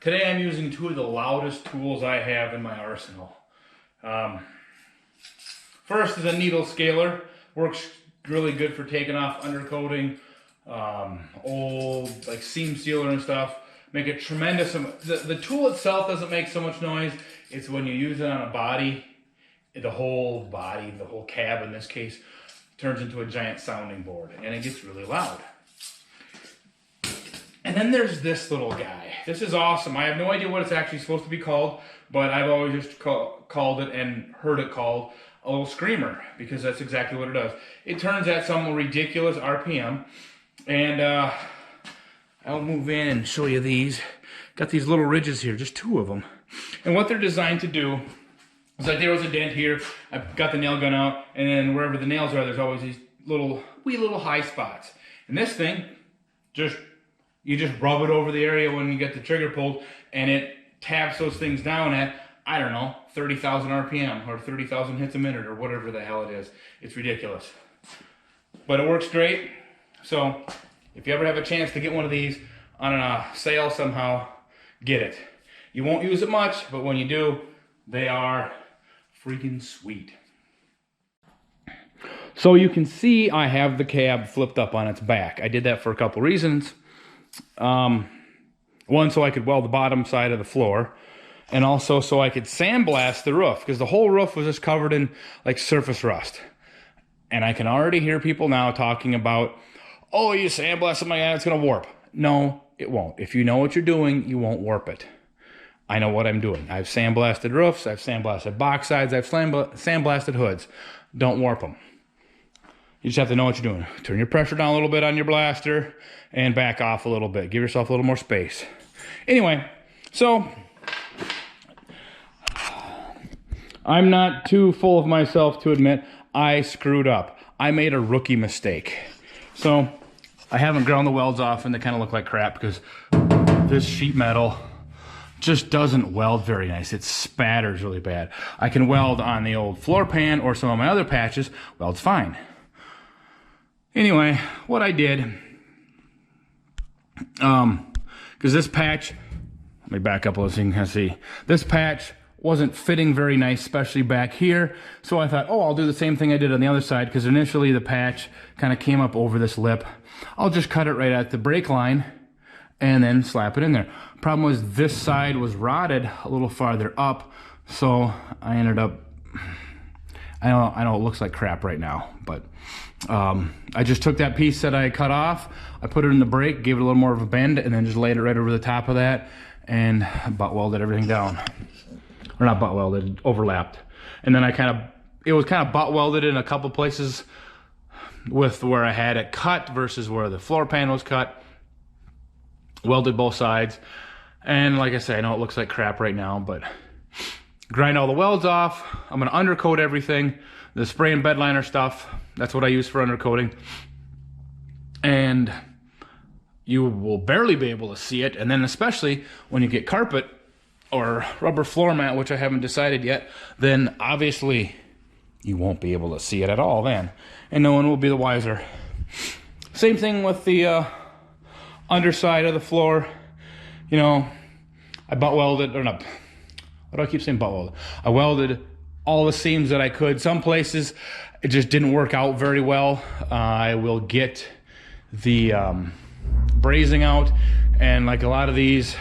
Today I'm using two of the loudest tools I have in my arsenal. First is a needle scaler. Works really good for taking off undercoating, old like seam sealer and stuff. Make a tremendous, the tool itself doesn't make so much noise. It's when you use it on a body, the whole cab in this case, turns into a giant sounding board and it gets really loud. And then there's this little guy. This is awesome. I have no idea what it's actually supposed to be called, but I've always just called it and heard it called a little screamer, because that's exactly what it does. It turns at some ridiculous RPM, and I'll move in and show you these. Got these little ridges here, just two of them. And what they're designed to do is, like, there was a dent here. I've got the nail gun out, and then wherever the nails are, there's always these wee little high spots. And this thing, you just rub it over the area when you get the trigger pulled, and it taps those things down at, I don't know, 30,000 RPM or 30,000 hits a minute or whatever the hell it is. It's ridiculous. But it works great. So if you ever have a chance to get one of these on a sale somehow, get it. You won't use it much, but when you do, they are freaking sweet. So you can see I have the cab flipped up on its back. I did that for a couple reasons. One, so I could weld the bottom side of the floor, and also so I could sandblast the roof, because the whole roof was just covered in like surface rust. And I can already hear people now talking about, oh, you sandblast something like that, it's gonna warp. No, it won't. If you know what you're doing, you won't warp it. I know what I'm doing. I've sandblasted roofs, I've sandblasted box sides, I've sandblasted hoods. Don't warp them. You just have to know what you're doing. Turn your pressure down a little bit on your blaster and back off a little bit. Give yourself a little more space. Anyway, so I'm not too full of myself to admit I screwed up. I made a rookie mistake. So I haven't ground the welds off, and they kind of look like crap because this sheet metal just doesn't weld very nice. It spatters really bad. I can weld on the old floor pan or some of my other patches. Welds fine. Anyway, what I did, because this patch, let me back up a little so you can see. This patch wasn't fitting very nice, especially back here. So I thought, oh, I'll do the same thing I did on the other side, because initially the patch kind of came up over this lip. I'll just cut it right at the brake line and then slap it in there. Problem was, this side was rotted a little farther up, so I ended up, I know it looks like crap right now, but I just took that piece that I cut off, I put it in the brake, gave it a little more of a bend, and then just laid it right over the top of that and butt welded everything down. Or not butt welded, overlapped. And then it was kind of butt welded in a couple places with where I had it cut versus where the floor pan was cut. Welded both sides. And like I say, I know it looks like crap right now, but grind all the welds off. I'm gonna undercoat everything. The spray and bed liner stuff, that's what I use for undercoating. And you will barely be able to see it. And then especially when you get carpet or rubber floor mat, which I haven't decided yet, then obviously you won't be able to see it at all then. And no one will be the wiser. Same thing with the underside of the floor. You know, I butt welded, or not, why do I keep saying butt welded? I welded all the seams that I could. Some places it just didn't work out very well. I will get the brazing out, and like a lot of these,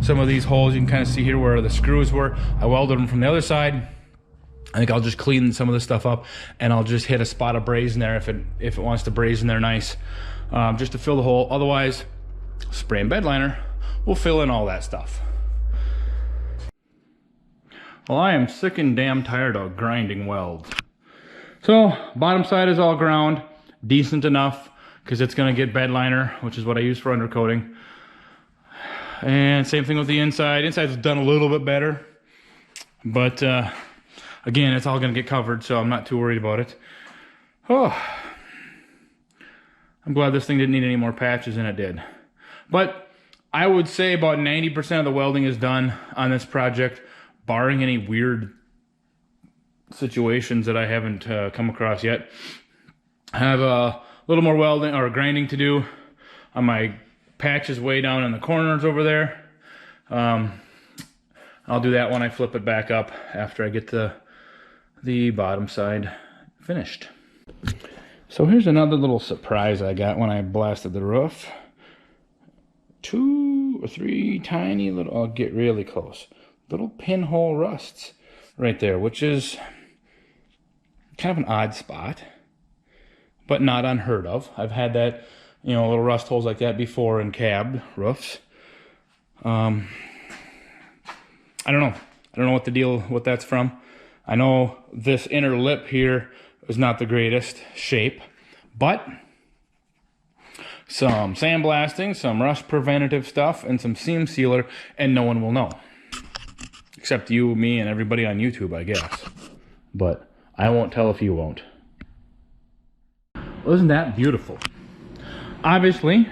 some of these holes you can kind of see here where the screws were, I welded them from the other side. I think I'll just clean some of this stuff up, and I'll just hit a spot of braze in there if it wants to braze in there nice, just to fill the hole. Otherwise, spray and bed liner will fill in all that stuff. Well, I am sick and damn tired of grinding welds. So bottom side is all ground, decent enough, because it's going to get bed liner, which is what I use for undercoating. And same thing with the inside. Inside's done a little bit better, but again, it's all going to get covered, so I'm not too worried about it. Oh, I'm glad this thing didn't need any more patches than it did. But I would say about 90% of the welding is done on this project, barring any weird situations that I haven't come across yet. I have a little more welding or grinding to do on my patches way down in the corners over there. I'll do that when I flip it back up after I get the bottom side finished. So here's another little surprise I got when I blasted the roof. 2 or 3 tiny little, I'll get really close, little pinhole rusts right there, which is kind of an odd spot, but not unheard of. I've had that, you know, little rust holes like that before in cab roofs. I don't know. I don't know what that's from. I know this inner lip here is not the greatest shape, but some sandblasting, some rust preventative stuff, and some seam sealer, and no one will know. Except you, me, and everybody on YouTube, I guess. But I won't tell if you won't. Well, isn't that beautiful? Obviously,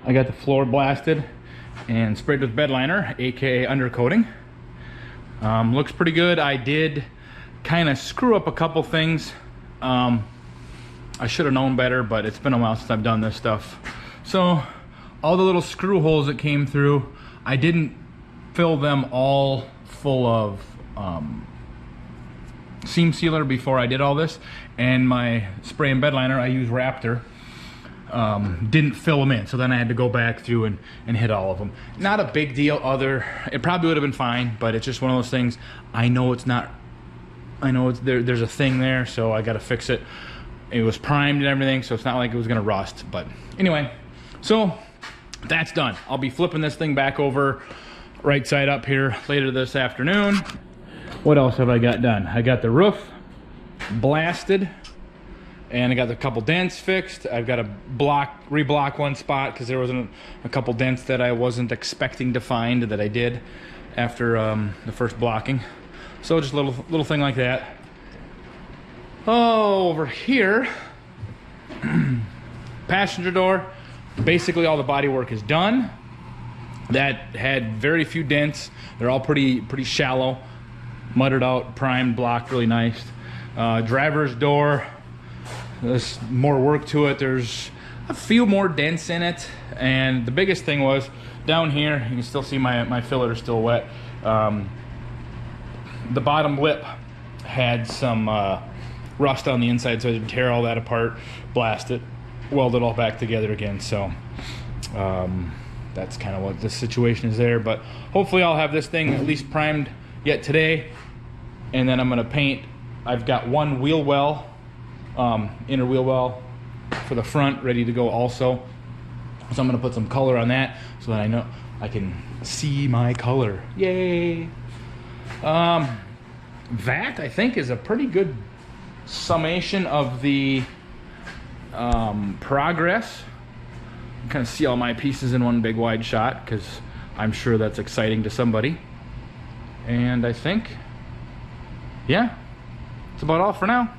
I got the floor blasted and sprayed with bed liner, aka undercoating. Looks pretty good. I did kind of screw up a couple things. I should have known better, but it's been a while since I've done this stuff. So all the little screw holes that came through, I didn't fill them all full of seam sealer before I did all this, and my spray and bed liner, I use Raptor, didn't fill them in, so then I had to go back through and hit all of them. Not a big deal. It probably would have been fine, but it's just one of those things. I know it's not, I know it's there's a thing there, so I got to fix it. It was primed and everything, so it's not like it was gonna rust. But anyway, so that's done. I'll be flipping this thing back over right side up here later this afternoon. What else have I got done? I got the roof blasted, and I got a couple dents fixed. I've got to reblock one spot because there was a couple dents that I wasn't expecting to find that I did after the first blocking. So just a little thing like that. Oh, over here, passenger door, basically all the body work is done. That had very few dents. They're all pretty shallow, muttered out, primed, blocked, really nice. Driver's door, there's more work to it. There's a few more dents in it, and the biggest thing was down here. You can still see my filler is still wet. The bottom lip had some rust on the inside, so I had to tear all that apart, blast it, weld it all back together again. So that's kind of what the situation is there. But hopefully I'll have this thing at least primed yet today, and then I'm going to paint. I've got one wheel well, inner wheel well for the front ready to go also, so I'm going to put some color on that so that I know I can see my color. Yay! That I think is a pretty good summation of the progress. You kind of see all my pieces in one big wide shot because I'm sure that's exciting to somebody. And I think, yeah, that's about all for now.